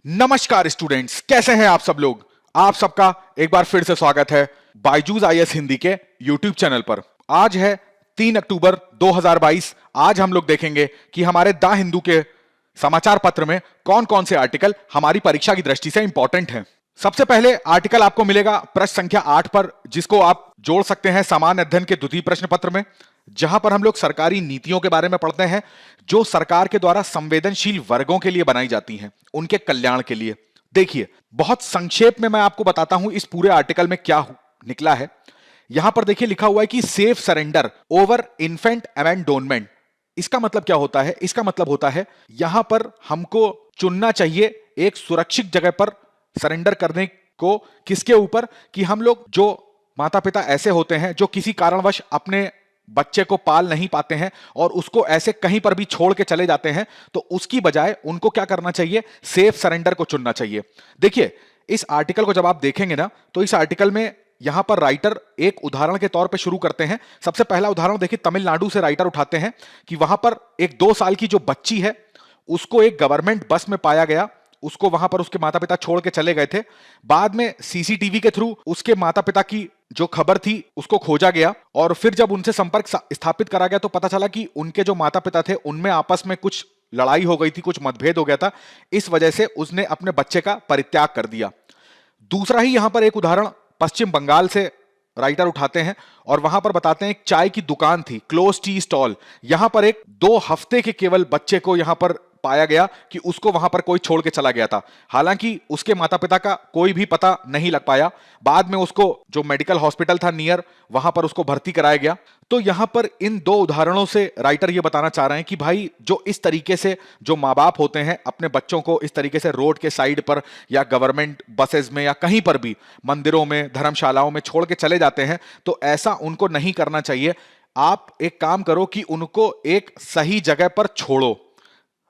नमस्कार स्टूडेंट्स, कैसे हैं आप सब लोग। आप सबका एक बार फिर से स्वागत है बायजूस आईएएस हिंदी के यूट्यूब चैनल पर। आज है 3 अक्टूबर 2022। आज हम लोग देखेंगे कि हमारे द हिंदू के समाचार पत्र में कौन कौन से आर्टिकल हमारी परीक्षा की दृष्टि से इंपॉर्टेंट हैं। सबसे पहले आर्टिकल आपको मिलेगा प्रश्न संख्या 8 पर, जिसको आप जोड़ सकते हैं सामान्य अध्ययन के द्वितीय प्रश्न पत्र में, जहां पर हम लोग सरकारी नीतियों के बारे में पढ़ते हैं जो सरकार के द्वारा संवेदनशील वर्गों के लिए बनाई जाती हैं, उनके कल्याण के लिए। देखिए, बहुत संक्षेप में मैं आपको बताता हूं इस पूरे आर्टिकल में क्या निकला है। यहां पर देखिए लिखा हुआ है कि सेफ सरेंडर ओवर इन्फेंट अबैंडोनमेंट। इसका मतलब क्या होता है? इसका मतलब होता है यहां पर हमको चुनना चाहिए एक सुरक्षित जगह पर सरेंडर करने को। किसके ऊपर? कि हम लोग जो माता पिता ऐसे होते हैं जो किसी कारणवश अपने बच्चे को पाल नहीं पाते हैं और उसको ऐसे कहीं पर भी छोड़ के चले जाते हैं, तो उसकी बजाय उनको क्या करना चाहिए? सेफ सरेंडर को चुनना चाहिए। देखिए, इस आर्टिकल को जब आप देखेंगे ना, तो इस आर्टिकल में यहां पर राइटर एक उदाहरण के तौर पे शुरू करते हैं। सबसे पहला उदाहरण देखिए, तमिलनाडु से राइटर उठाते हैं कि वहां पर एक 2 साल की जो बच्ची है उसको एक गवर्नमेंट बस में पाया गया। उसको वहां पर उसके माता पिता छोड़ के चले गए थे। बाद में सीसीटीवी के थ्रू उसके माता पिता की जो खबर थी उसको खोजा गया और फिर जब उनसे संपर्क स्थापित करा गया तो पता चला कि उनके जो माता पिता थे उनमें आपस में कुछ लड़ाई हो गई थी, कुछ मतभेद हो गया था। इस वजह से उसने अपने बच्चे का परित्याग कर दिया। दूसरा ही यहां पर एक उदाहरण पश्चिम बंगाल से राइटर उठाते हैं और वहां पर बताते हैं एक चाय की दुकान थी, क्लोज टी स्टॉल। यहां पर एक 2 हफ्ते के केवल बच्चे को यहां पर पाया गया कि उसको वहां पर कोई छोड़ के चला गया था। हालांकि उसके माता पिता का कोई भी पता नहीं लग पाया। बाद में उसको जो मेडिकल हॉस्पिटल था नियर, वहां पर उसको भर्ती कराया गया। तो यहां पर इन 2 उदाहरणों से राइटर ये बताना चाह रहे हैं कि भाई, जो इस तरीके से जो माँ बाप होते हैं अपने बच्चों को इस तरीके से रोड के साइड पर या गवर्नमेंट बसेस में या कहीं पर भी मंदिरों में, धर्मशालाओं में छोड़ के चले जाते हैं, तो ऐसा उनको नहीं करना चाहिए। आप एक काम करो कि उनको एक सही जगह पर छोड़ो।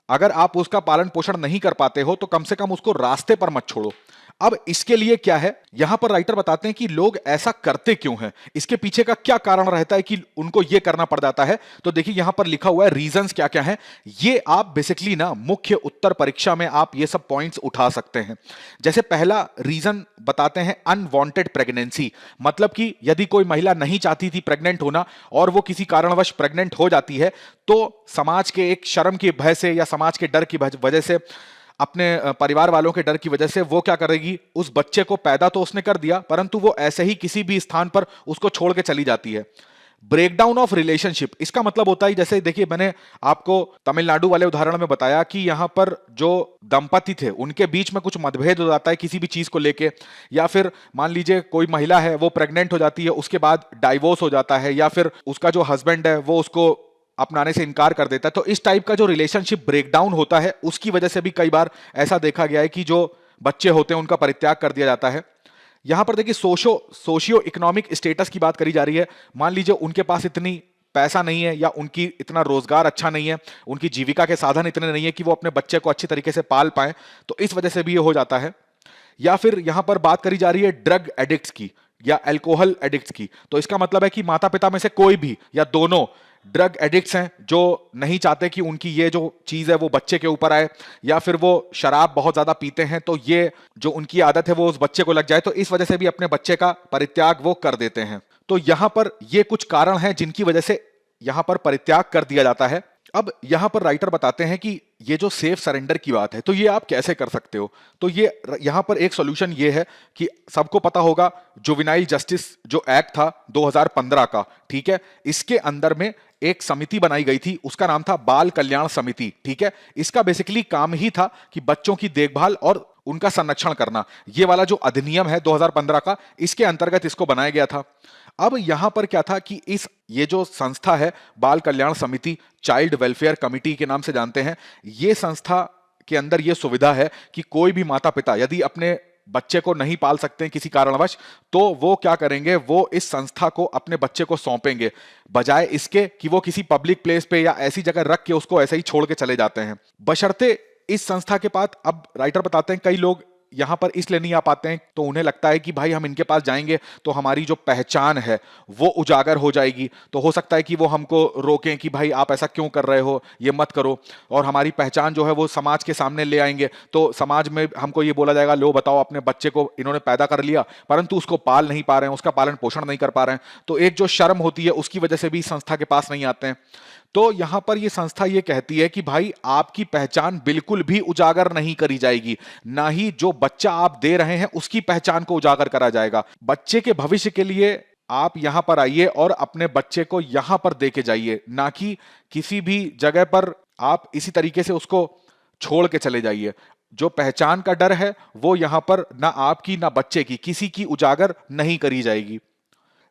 अगर आप उसका पालन पोषण नहीं कर पाते हो तो कम से कम उसको रास्ते पर मत छोड़ो। अब इसके लिए क्या है, यहां पर राइटर बताते हैं कि लोग ऐसा करते क्यों हैं, इसके पीछे का क्या कारण रहता है कि उनको यह करना पड़ जाता है। तो देखिए यहां पर लिखा हुआ है रीजंस क्या क्या है। ये आप बेसिकली ना मुख्य उत्तर परीक्षा में आप ये सब पॉइंट्स उठा सकते हैं। जैसे पहला रीजन बताते हैं अनवांटेड प्रेगनेंसी। मतलब कि यदि कोई महिला नहीं चाहती थी प्रेग्नेंट होना और वो किसी कारणवश प्रेग्नेंट हो जाती है, तो समाज के एक शर्म के भय से या समाज के डर की वजह से, अपने परिवार वालों के डर की वजह से वो क्या करेगी, उस बच्चे को पैदा तो उसने कर दिया परंतु वो ऐसे ही किसी भी स्थान पर उसको छोड़ के चली जाती है। ब्रेकडाउन ऑफ रिलेशनशिप, इसका मतलब होता है, जैसे देखिए मैंने आपको तमिलनाडु वाले उदाहरण में बताया कि यहां पर जो दंपति थे उनके बीच में कुछ मतभेद हो जाता है किसी भी चीज को लेके, या फिर मान लीजिए कोई महिला है वो प्रेग्नेंट हो जाती है, उसके बाद डाइवोर्स हो जाता है, या फिर उसका जो हस्बैंड है वो उसको अपनाने से इनकार कर देता है। तो इस टाइप का जो रिलेशनशिप ब्रेकडाउन होता है उसकी वजह से भी कई बार ऐसा देखा गया है कि जो बच्चे होते हैं उनका परित्याग कर दिया जाता है। यहां पर देखिए सोशियो इकोनॉमिक स्टेटस की बात करी जा रही है। मान लीजिए उनके पास इतनी पैसा नहीं है या उनकी इतना रोजगार अच्छा नहीं है, उनकी जीविका के साधन इतने नहीं है कि वो अपने बच्चे को अच्छी तरीके से पाल पाए, तो इस वजह से भी ये हो जाता है। या फिर यहां पर बात करी जा रही है ड्रग एडिक्ट्स की या अल्कोहल एडिक्ट्स की। तो इसका मतलब है कि माता पिता में से कोई भी या दोनों ड्रग एडिक्ट्स हैं जो नहीं चाहते कि उनकी ये जो चीज है वो बच्चे के ऊपर आए, या फिर वो शराब बहुत ज्यादा पीते हैं तो ये जो उनकी आदत है वो उस बच्चे को लग जाए, तो इस वजह से भी अपने बच्चे का परित्याग वो कर देते हैं। तो यहां पर ये कुछ कारण हैं जिनकी वजह से यहां पर परित्याग कर दिया जाता है। अब यहां पर राइटर बताते हैं कि ये जो सेफ सरेंडर की बात है तो ये आप कैसे कर सकते हो। तो ये यहां पर एक सॉल्यूशन ये है कि सबको पता होगा जुवेनाइल जस्टिस जो एक्ट था 2015 का, ठीक है, इसके अंदर में एक समिति बनाई गई थी, उसका नाम था बाल कल्याण समिति, ठीक है। इसका बेसिकली काम ही था कि बच्चों की देखभाल और उनका संरक्षण करना। ये वाला जो अधिनियम है 2015 का, इसके अंतर्गत इसको बनाया गया था। अब यहां पर क्या था कि ये जो संस्था है बाल कल्याण समिति, चाइल्ड वेलफेयर कमिटी के नाम से जानते हैं, ये संस्था के अंदर ये सुविधा है कि कोई भी माता पिता यदि अपने बच्चे को नहीं पाल सकते हैं किसी कारणवश, तो वो क्या करेंगे, वो इस संस्था को अपने बच्चे को सौंपेंगे, बजाय इसके कि वो किसी पब्लिक प्लेस पे या ऐसी जगह रख के उसको ऐसे ही छोड़ के चले जाते हैं। बशर्ते इस संस्था के पास, अब राइटर बताते हैं कई लोग यहाँ पर इसलिए नहीं आ पाते हैं, तो उन्हें लगता है कि भाई हम इनके पास जाएंगे तो हमारी जो पहचान है वो उजागर हो जाएगी, तो हो सकता है कि वो हमको रोकें कि भाई आप ऐसा क्यों कर रहे हो, ये मत करो, और हमारी पहचान जो है वो समाज के सामने ले आएंगे, तो समाज में हमको ये बोला जाएगा, लो बताओ अपने बच्चे को इन्होंने पैदा कर लिया परंतु उसको पाल नहीं पा रहे हैं, उसका पालन पोषण नहीं कर पा रहे हैं, तो एक जो शर्म होती है उसकी वजह से भी संस्था के पास नहीं आते हैं। तो यहां पर ये संस्था ये कहती है कि भाई आपकी पहचान बिल्कुल भी उजागर नहीं करी जाएगी, ना ही जो बच्चा आप दे रहे हैं उसकी पहचान को उजागर करा जाएगा। बच्चे के भविष्य के लिए आप यहां पर आइए और अपने बच्चे को यहां पर दे के जाइए, ना कि किसी भी जगह पर आप इसी तरीके से उसको छोड़ के चले जाइए। जो पहचान का डर है वो यहां पर ना आपकी ना बच्चे की किसी की उजागर नहीं करी जाएगी।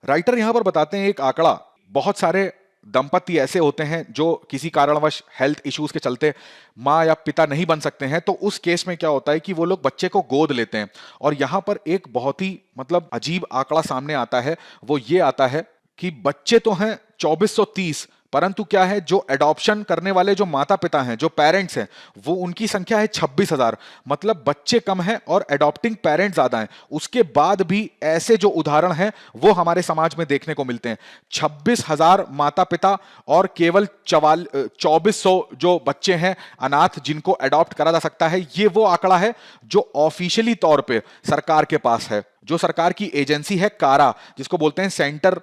राइटर यहां पर बताते हैं एक आंकड़ा, बहुत सारे दंपति ऐसे होते हैं जो किसी कारणवश हेल्थ इश्यूज के चलते माँ या पिता नहीं बन सकते हैं, तो उस केस में क्या होता है कि वो लोग बच्चे को गोद लेते हैं। और यहां पर एक बहुत ही मतलब अजीब आंकड़ा सामने आता है, वो ये आता है कि बच्चे तो हैं 2430, परंतु क्या है जो एडॉप्शन करने वाले जो माता पिता हैं, जो पेरेंट्स हैं, वो उनकी संख्या है 26,000। मतलब बच्चे कम हैं और एडॉप्टिंग पेरेंट्स ज्यादा हैं। उसके बाद भी ऐसे जो उदाहरण हैं वो हमारे समाज में देखने को मिलते हैं। 26,000 माता पिता और केवल 2400 जो बच्चे हैं अनाथ जिनको एडॉप्ट करा जा सकता है, ये वो आंकड़ा है जो ऑफिशियली तौर पे सरकार के पास है। जो सरकार की एजेंसी है कारा, जिसको बोलते हैं सेंटर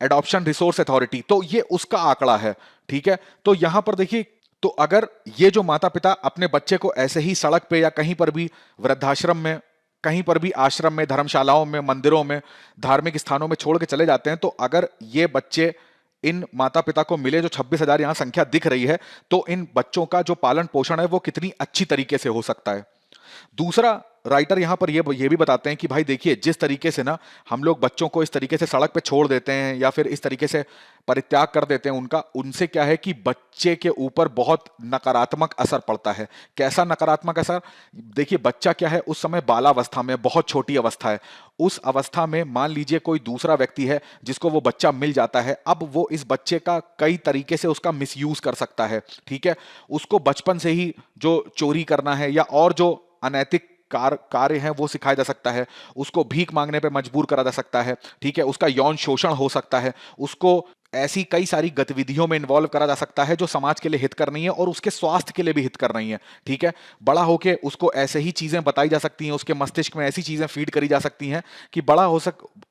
एडॉप्शन रिसोर्स अथॉरिटी, तो ये उसका आंकड़ा है। ठीक है, तो यहां पर देखिए, तो अगर ये जो माता पिता अपने बच्चे को ऐसे ही सड़क पे या कहीं पर भी वृद्धाश्रम में, कहीं पर भी आश्रम में, धर्मशालाओं में, मंदिरों में, धार्मिक स्थानों में छोड़ के चले जाते हैं, तो अगर ये बच्चे इन माता पिता को मिले, जो 26,000 यहां संख्या दिख रही है, तो इन बच्चों का जो पालन पोषण है वो कितनी अच्छी तरीके से हो सकता है। दूसरा, राइटर यहां पर ये भी बताते हैं कि भाई देखिए, जिस तरीके से ना हम लोग बच्चों को इस तरीके से सड़क पे छोड़ देते हैं या फिर इस तरीके से परित्याग कर देते हैं उनका, उनसे क्या है कि बच्चे के ऊपर बहुत नकारात्मक असर पड़ता है। कैसा नकारात्मक असर? देखिए, बच्चा क्या है उस समय बालावस्था में, बहुत छोटी अवस्था है। उस अवस्था में मान लीजिए कोई दूसरा व्यक्ति है जिसको वो बच्चा मिल जाता है, अब वो इस बच्चे का कई तरीके से उसका मिसयूज कर सकता है। ठीक है, उसको बचपन से ही जो चोरी करना है या और जो अनैतिक कार्य हैं वो सिखाया जा सकता है, उसको भीख मांगने पे मजबूर करा जा सकता है। ठीक है, उसका यौन शोषण हो सकता है, उसको ऐसी कई सारी गतिविधियों में इन्वॉल्व करा जा सकता है जो समाज के लिए हितकर नहीं है और उसके स्वास्थ्य के लिए भी हितकर नहीं है। ठीक है, बड़ा होके उसको ऐसे ही चीजें बताई जा सकती हैं, उसके मस्तिष्क में ऐसी चीजें फीड करी जा सकती हैं कि बड़ा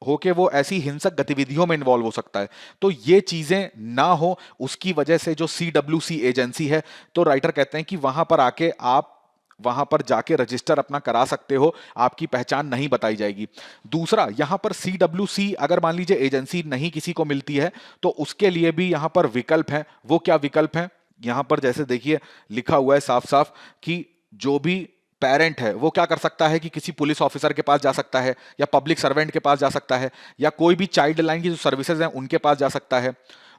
होके वो ऐसी हिंसक गतिविधियों में इन्वॉल्व हो सकता है। तो ये चीजें ना हो, उसकी वजह से जो CWC एजेंसी है, तो राइटर कहते हैं कि वहां पर आके आप वहां पर जाके रजिस्टर अपना करा सकते हो, आपकी पहचान नहीं बताई जाएगी। दूसरा, यहां पर CWC अगर मान लीजिए एजेंसी नहीं किसी को मिलती है, तो उसके लिए भी यहां पर विकल्प हैं। वो क्या विकल्प हैं? यहां पर जैसे देखिए लिखा हुआ है साफ साफ कि जो भी पेरेंट है वो क्या कर सकता है कि किसी पुलिस ऑफिसर के पास जा सकता है, या पब्लिक सर्वेंट के पास जा सकता है, या कोई भी चाइल्ड लाइन की जो सर्विसेज हैं उनके पास जा सकता है,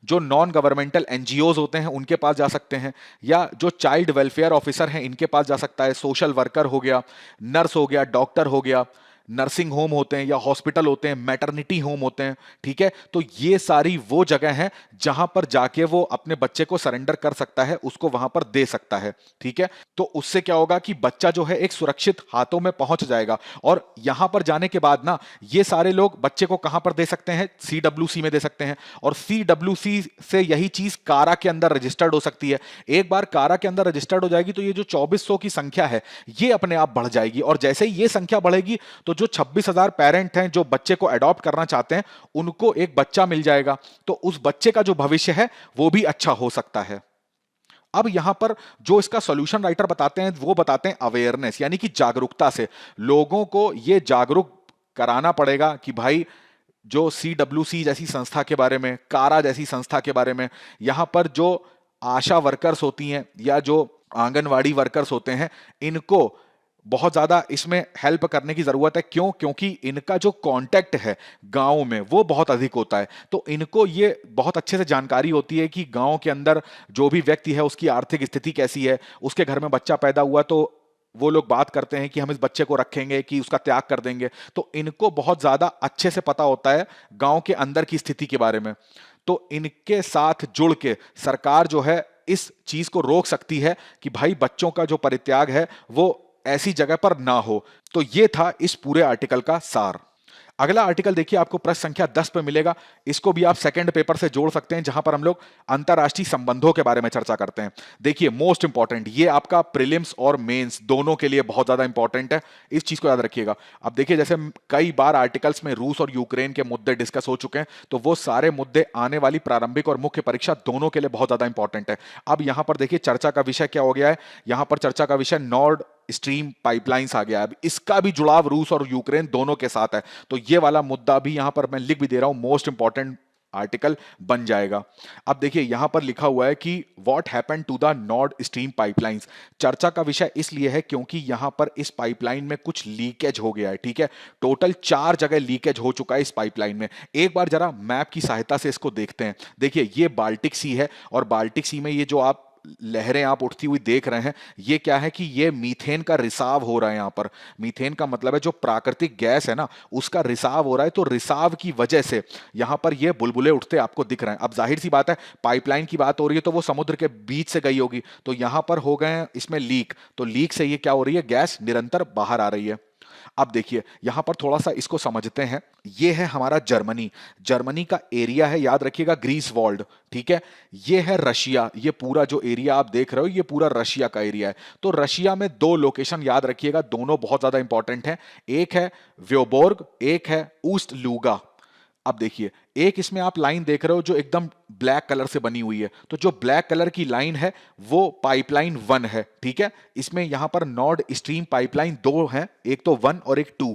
जो नॉन गवर्नमेंटल NGOs होते हैं उनके पास जा सकते हैं, या जो चाइल्ड वेलफेयर ऑफिसर हैं इनके पास जा सकता है, सोशल वर्कर हो गया, नर्स हो गया, डॉक्टर हो गया, नर्सिंग होम होते हैं या हॉस्पिटल होते हैं, मैटरनिटी होम होते हैं। ठीक है, तो ये सारी वो जगह हैं जहां पर जाके वो अपने बच्चे को सरेंडर कर सकता है, उसको वहां पर दे सकता है। ठीक है, तो उससे क्या होगा कि बच्चा जो है एक सुरक्षित हाथों में पहुंच जाएगा। और यहां पर जाने के बाद ना ये सारे लोग बच्चे को कहां पर दे सकते हैं? CWC में दे सकते हैं, और CWC से यही चीज कारा के अंदर रजिस्टर्ड हो सकती है। एक बार कारा के अंदर रजिस्टर्ड हो जाएगी तो ये जो 2400 की संख्या है ये अपने आप बढ़ जाएगी, और जैसे ही ये संख्या बढ़ेगी तो जो 26,000 पेरेंट हैं जो बच्चे को अडॉप्ट करना चाहते हैं उनको एक बच्चा मिल जाएगा, तो उस बच्चे का जो भविष्य है वो भी अच्छा हो सकता है। अब यहां पर जो इसका सॉल्यूशन राइटर बताते हैं वो बताते हैं अवेयरनेस, यानी कि जागरूकता से। लोगों को ये जागरूक कराना पड़ेगा कि भाई जो CWC जैसी संस्था के बारे में, कारा जैसी संस्था के बारे में, यहां पर जो आशा वर्कर्स होती हैं या जो आंगनवाड़ी वर्कर्स होते हैं, इनको बहुत ज्यादा इसमें हेल्प करने की जरूरत है। क्यों? क्योंकि इनका जो कांटेक्ट है गांव में वो बहुत अधिक होता है, तो इनको ये बहुत अच्छे से जानकारी होती है कि गांव के अंदर जो भी व्यक्ति है उसकी आर्थिक स्थिति कैसी है, उसके घर में बच्चा पैदा हुआ तो वो लोग बात करते हैं कि हम इस बच्चे को रखेंगे कि उसका त्याग कर देंगे। तो इनको बहुत ज्यादा अच्छे से पता होता है गांव के अंदर की स्थिति के बारे में। तो इनके साथ जुड़ के सरकार जो है इस चीज को रोक सकती है कि भाई बच्चों का जो परित्याग है वो ऐसी जगह पर ना हो। तो ये था इस पूरे आर्टिकल का सार। अगला आर्टिकल देखिए, आपको प्रश्न संख्या 10 पे मिलेगा। इसको भी आप सेकंड पेपर से जोड़ सकते हैं, जहां पर हम लोग अंतरराष्ट्रीय संबंधों के बारे में चर्चा करते हैं। देखिए मोस्ट इंपॉर्टेंट, ये आपका प्रीलिम्स और मेंस दोनों के लिए बहुत ज्यादा इंपॉर्टेंट है, इस चीज को याद रखिएगा। अब देखिए, जैसे कई बार आर्टिकल्स में रूस और यूक्रेन के मुद्दे डिस्कस हो चुके हैं, तो वो सारे मुद्दे आने वाली प्रारंभिक और मुख्य परीक्षा दोनों के लिए बहुत ज्यादा इंपॉर्टेंट है। अब यहां पर देखिए चर्चा का विषय क्या हो गया है, यहां पर चर्चा का विषय नॉर्ड स्ट्रीम पाइपलाइंस आ गया है। अब इसका भी जुड़ाव रूस और यूक्रेन दोनों के साथ है, तो ये वाला मुद्दा भी यहां पर मैं लिख भी दे रहा हूं, मोस्ट इंपॉर्टेंट आर्टिकल बन जाएगा। अब देखिए यहां पर लिखा हुआ है कि what happened to the Nord Stream pipelines. चर्चा का विषय इसलिए है क्योंकि यहां पर इस पाइपलाइन में कुछ लीकेज हो गया है, ठीक है। टोटल 4 जगह लीकेज हो चुका है इस पाइपलाइन में। एक बार जरा मैप की सहायता से इसको देखते हैं। देखिए ये बाल्टिक सी है, और बाल्टिक सी में ये जो आप लहरें आप उठती हुई देख रहे हैं, ये क्या है कि ये मीथेन का रिसाव हो रहा है। यहां पर मीथेन का मतलब है जो प्राकृतिक गैस है ना, उसका रिसाव हो रहा है। तो रिसाव की वजह से यहां पर ये बुलबुले उठते आपको दिख रहे हैं। अब जाहिर सी बात है, पाइपलाइन की बात हो रही है तो वो समुद्र के बीच से गई होगी, तो यहां पर हो गए हैं इसमें लीक। तो लीक से ये क्या हो रही है, गैस निरंतर बाहर आ रही है। अब देखिए यहां पर थोड़ा सा इसको समझते हैं। ये है हमारा जर्मनी, जर्मनी का एरिया है, याद रखिएगा ग्रीस वॉल्ड, ठीक है। ये है रशिया, ये पूरा जो एरिया आप देख रहे हो ये पूरा रशिया का एरिया है। तो रशिया में 2 लोकेशन याद रखिएगा, दोनों बहुत ज्यादा इंपॉर्टेंट हैं। एक है व्योबोर्ग, एक है ऊस्ट लूगा। अब देखिए एक इसमें आप लाइन देख रहे हो जो एकदम ब्लैक कलर से बनी हुई है, तो जो ब्लैक कलर की लाइन है वो पाइपलाइन 1 है, ठीक है। इसमें यहां पर नॉर्ड स्ट्रीम पाइपलाइन 2 है, एक तो 1 और एक 2।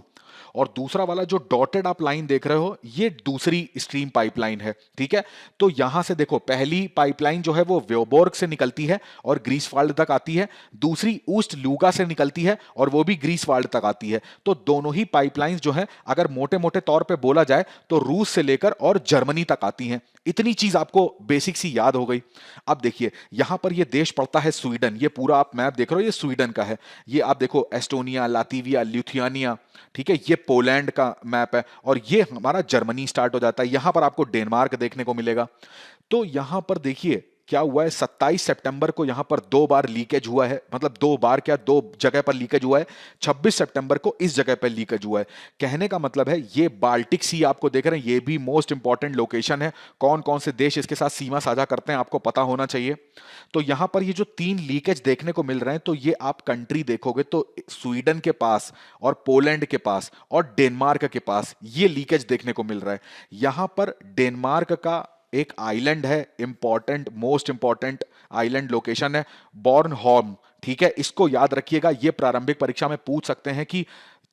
और दूसरा वाला जो डॉटेड आप लाइन देख रहे हो ये दूसरी स्ट्रीम पाइपलाइन है, ठीक है। तो यहां से देखो पहली पाइपलाइन जो है वो व्योबोर्ग से निकलती है और ग्रीसवाल्ड तक आती है, दूसरी ऊस्ट लूगा से निकलती है और वो भी ग्रीसवाल्ड तक आती है। तो दोनों ही पाइपलाइंस जो है अगर मोटे मोटे तौर पे बोला जाए तो रूस से लेकर और जर्मनी तक आती हैं। इतनी चीज आपको बेसिक सी याद हो गई। अब देखिए यहां पर ये देश पड़ता है स्वीडन, ये पूरा आप मैप देख रहे हो ये स्वीडन का है। ये आप देखो एस्टोनिया, लातविया, लिथुआनिया, ठीक है, ये पोलैंड का मैप है। और ये हमारा जर्मनी स्टार्ट हो जाता है, यहां पर आपको डेनमार्क देखने को मिलेगा। तो यहां पर देखिए क्या हुआ है, 27 सितंबर को यहां पर 2 बार लीकेज हुआ है, मतलब 2 बार क्या 2 जगह पर लीकेज हुआ है। 26 सितंबर को इस जगह पर लीकेज हुआ है। कहने का मतलब है ये बाल्टिक सी आपको देख रहे हैं, ये भी मोस्ट इंपॉर्टेंट लोकेशन है। कौन कौन से देश इसके साथ सीमा साझा करते हैं आपको पता होना चाहिए। तो यहां पर ये जो 3 लीकेज देखने को मिल रहे हैं, तो ये आप कंट्री देखोगे तो स्वीडन के पास और पोलैंड के पास और डेनमार्क के पास ये लीकेज देखने को मिल रहा है। यहां पर डेनमार्क का एक आइलैंड है, important most important island location है बॉर्नहोम, ठीक है। इसको याद रखिएगा, ये प्रारंभिक परीक्षा में पूछ सकते हैं कि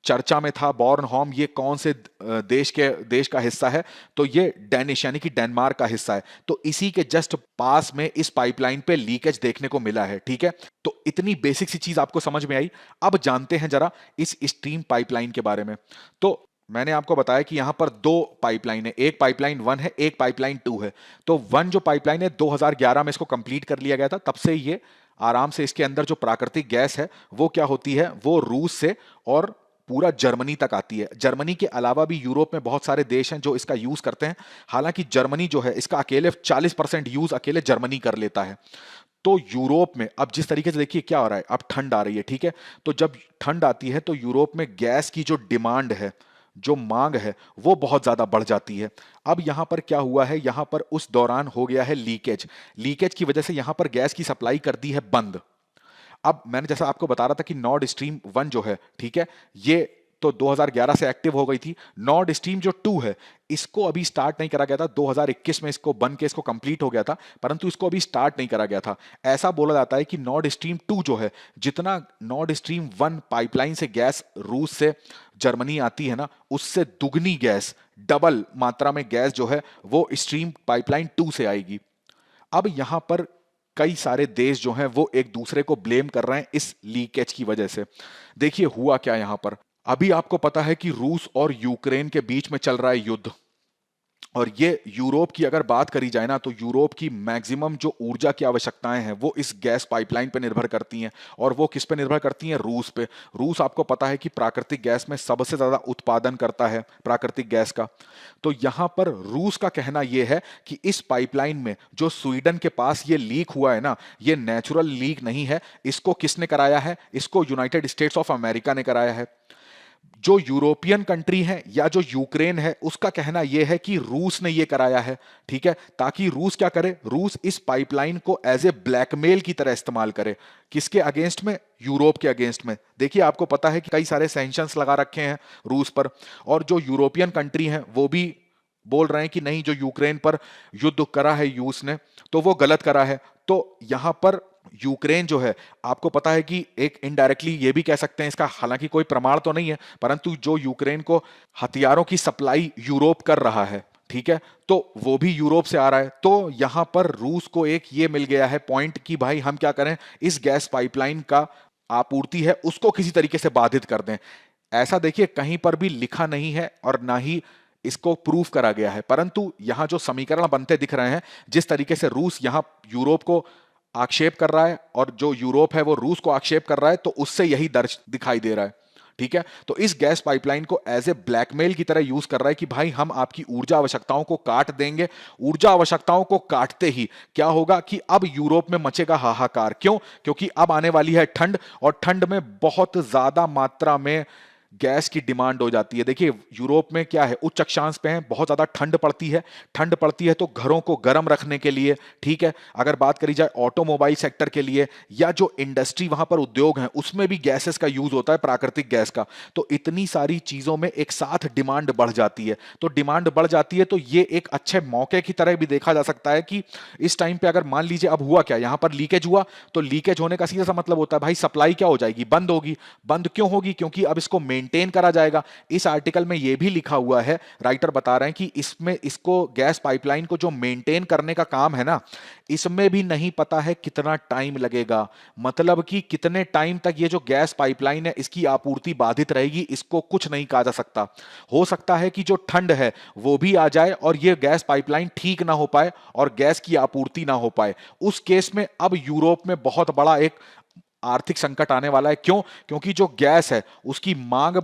चर्चा में था बॉर्नहोम ये कौन से देश का हिस्सा है। तो ये डेनिश यानी कि डेनमार्क का हिस्सा है। तो इसी के जस्ट पास में इस पाइपलाइन पे लीकेज देखने को मिला है, ठीक है। तो इतनी बेसिक सी चीज आपको समझ में आई। अब जानते हैं जरा इस स्ट्रीम पाइपलाइन के बारे में। तो मैंने आपको बताया कि यहां पर 2 पाइपलाइन है, एक पाइपलाइन 1 है, एक पाइपलाइन 2 है। तो 1 जो पाइपलाइन है 2011 में इसको कंप्लीट कर लिया गया था, तब से ये आराम से इसके अंदर जो प्राकृतिक गैस है वो क्या होती है, वो रूस से और पूरा जर्मनी तक आती है। जर्मनी के अलावा भी यूरोप में बहुत सारे देश हैं जो इसका यूज करते हैं। हालांकि जर्मनी जो है इसका अकेले 40% यूज अकेले जर्मनी कर लेता है। तो यूरोप में अब जिस तरीके से देखिए क्या हो रहा है, अब ठंड आ रही है, ठीक है। तो जब ठंड आती है तो यूरोप में गैस की जो डिमांड है, जो मांग है, वो बहुत ज्यादा बढ़ जाती है। अब यहां पर क्या हुआ है, यहां पर उस दौरान हो गया है लीकेज। लीकेज की वजह से यहां पर गैस की सप्लाई कर दी है बंद। अब मैंने जैसा आपको बता रहा था कि नॉर्ड स्ट्रीम 1 जो है, ठीक है, ये तो 2011 से एक्टिव हो गई थी। नॉर्ड स्ट्रीम जो 2 है इसको अभी स्टार्ट नहीं करा गया था, 2021 में इसको बन के इसको कंप्लीट हो गया था, परंतु इसको अभी स्टार्ट नहीं करा गया था। ऐसा बोला जाता है कि नॉर्ड स्ट्रीम 2 जो है, जितना नॉर्ड स्ट्रीम 1 पाइपलाइन से गैस रूस से जर्मनी आती है ना, उससे दुगनी गैस, डबल मात्रा में गैस जो है वो स्ट्रीम पाइपलाइन 2 से आएगी। अब यहां पर कई सारे देश जो हैं वो एक दूसरे को ब्लेम कर रहे हैं इस लीकेज की वजह से। देखिए हुआ क्या यहां पर, अभी आपको पता है कि रूस और यूक्रेन के बीच में चल रहा है युद्ध, और ये यूरोप की अगर बात करी जाए ना, तो यूरोप की मैक्सिमम जो ऊर्जा की आवश्यकताएं हैं वो इस गैस पाइपलाइन पे निर्भर करती हैं। और वो किस पे निर्भर करती हैं? रूस पे। रूस आपको पता है कि प्राकृतिक गैस में सबसे ज्यादा उत्पादन करता है प्राकृतिक गैस का। तो यहां पर रूस का कहना यह है कि इस पाइपलाइन में जो स्वीडन के पास ये लीक हुआ है ना, ये नेचुरल लीक नहीं है। इसको किसने कराया है? इसको यूनाइटेड स्टेट्स ऑफ अमेरिका ने कराया है। जो यूरोपियन कंट्री है या जो यूक्रेन है, उसका कहना यह है कि रूस ने यह कराया है। ठीक है, ताकि रूस क्या करे? रूस इस पाइपलाइन को एज ए ब्लैकमेल की तरह इस्तेमाल करे। किसके अगेंस्ट में? यूरोप के अगेंस्ट में। देखिए, आपको पता है कि कई सारे सैंक्शंस लगा रखे हैं रूस पर, और जो यूरोपियन कंट्री हैं वो भी बोल रहे हैं कि नहीं, जो यूक्रेन पर युद्ध करा है रूस ने, तो वो गलत करा है। तो यहां पर यूक्रेन जो है, आपको पता है कि एक इनडायरेक्टली ये भी कह सकते हैं, इसका हालांकि कोई प्रमाण तो नहीं है, परंतु जो यूक्रेन को हथियारों की सप्लाई यूरोप कर रहा है, ठीक है, तो वो भी यूरोप से आ रहा है। तो यहां पर रूस को एक ये मिल गया है पॉइंट कि भाई हम क्या करें, इस गैस पाइपलाइन का आपूर्ति है उसको किसी तरीके से बाधित कर दें। ऐसा देखिए कहीं पर भी लिखा नहीं है और ना ही इसको प्रूफ करा गया है, परंतु यहां जो समीकरण बनते दिख रहे हैं, जिस तरीके से रूस यहां यूरोप को आक्षेप कर रहा है और जो यूरोप है वो रूस को आक्षेप कर रहा है, तो उससे यही दर्ज दिखाई दे रहा है। ठीक है, तो इस गैस पाइपलाइन को एज ए ब्लैकमेल की तरह यूज कर रहा है कि भाई हम आपकी ऊर्जा आवश्यकताओं को काट देंगे। ऊर्जा आवश्यकताओं को काटते ही क्या होगा कि अब यूरोप में मचेगा हाहाकार। क्यों? क्योंकि अब आने वाली है ठंड, और ठंड में बहुत ज्यादा मात्रा में गैस की डिमांड हो जाती है। देखिए, यूरोप में क्या है, उच्च अक्षांश पे है, बहुत ज्यादा ठंड पड़ती है। ठंड पड़ती है तो घरों को गर्म रखने के लिए, ठीक है, अगर बात करी जाए ऑटोमोबाइल सेक्टर के लिए या जो इंडस्ट्री वहां पर उद्योग हैं उसमें भी गैसेस का यूज होता है, प्राकृतिक गैस का। तो इतनी सारी चीजों में एक साथ डिमांड बढ़ जाती है। तो डिमांड बढ़ जाती है तो ये एक अच्छे मौके की तरह भी देखा जा सकता है कि इस टाइम पे अगर मान लीजिए अब हुआ क्या, यहां पर लीकेज हुआ, तो लीकेज होने का सीधा सा मतलब होता है भाई सप्लाई क्या हो जाएगी, बंद होगी। बंद क्यों होगी? क्योंकि अब इसको मेंटेन करा जाएगा। इस आर्टिकल में यह भी लिखा हुआ है, राइटर बता रहे हैं कि इसमें इसको गैस पाइपलाइन को जो मेंटेन करने का काम है ना, इसमें भी नहीं पता है कितना टाइम लगेगा। मतलब कि कितने टाइम तक ये जो गैस पाइपलाइन है इसकी आपूर्ति बाधित रहेगी, इसको कुछ नहीं कहा जा सकता। हो सकता है कि जो ठंड है वो भी आ जाए और ये गैस पाइपलाइन ठीक ना हो पाए और गैस की आपूर्ति ना हो पाए। उस केस में अब यूरोप में बहुत बड़ा एक आर्थिक संकट आने वाला है। क्यों? क्योंकि जो गैस है उसकी मांग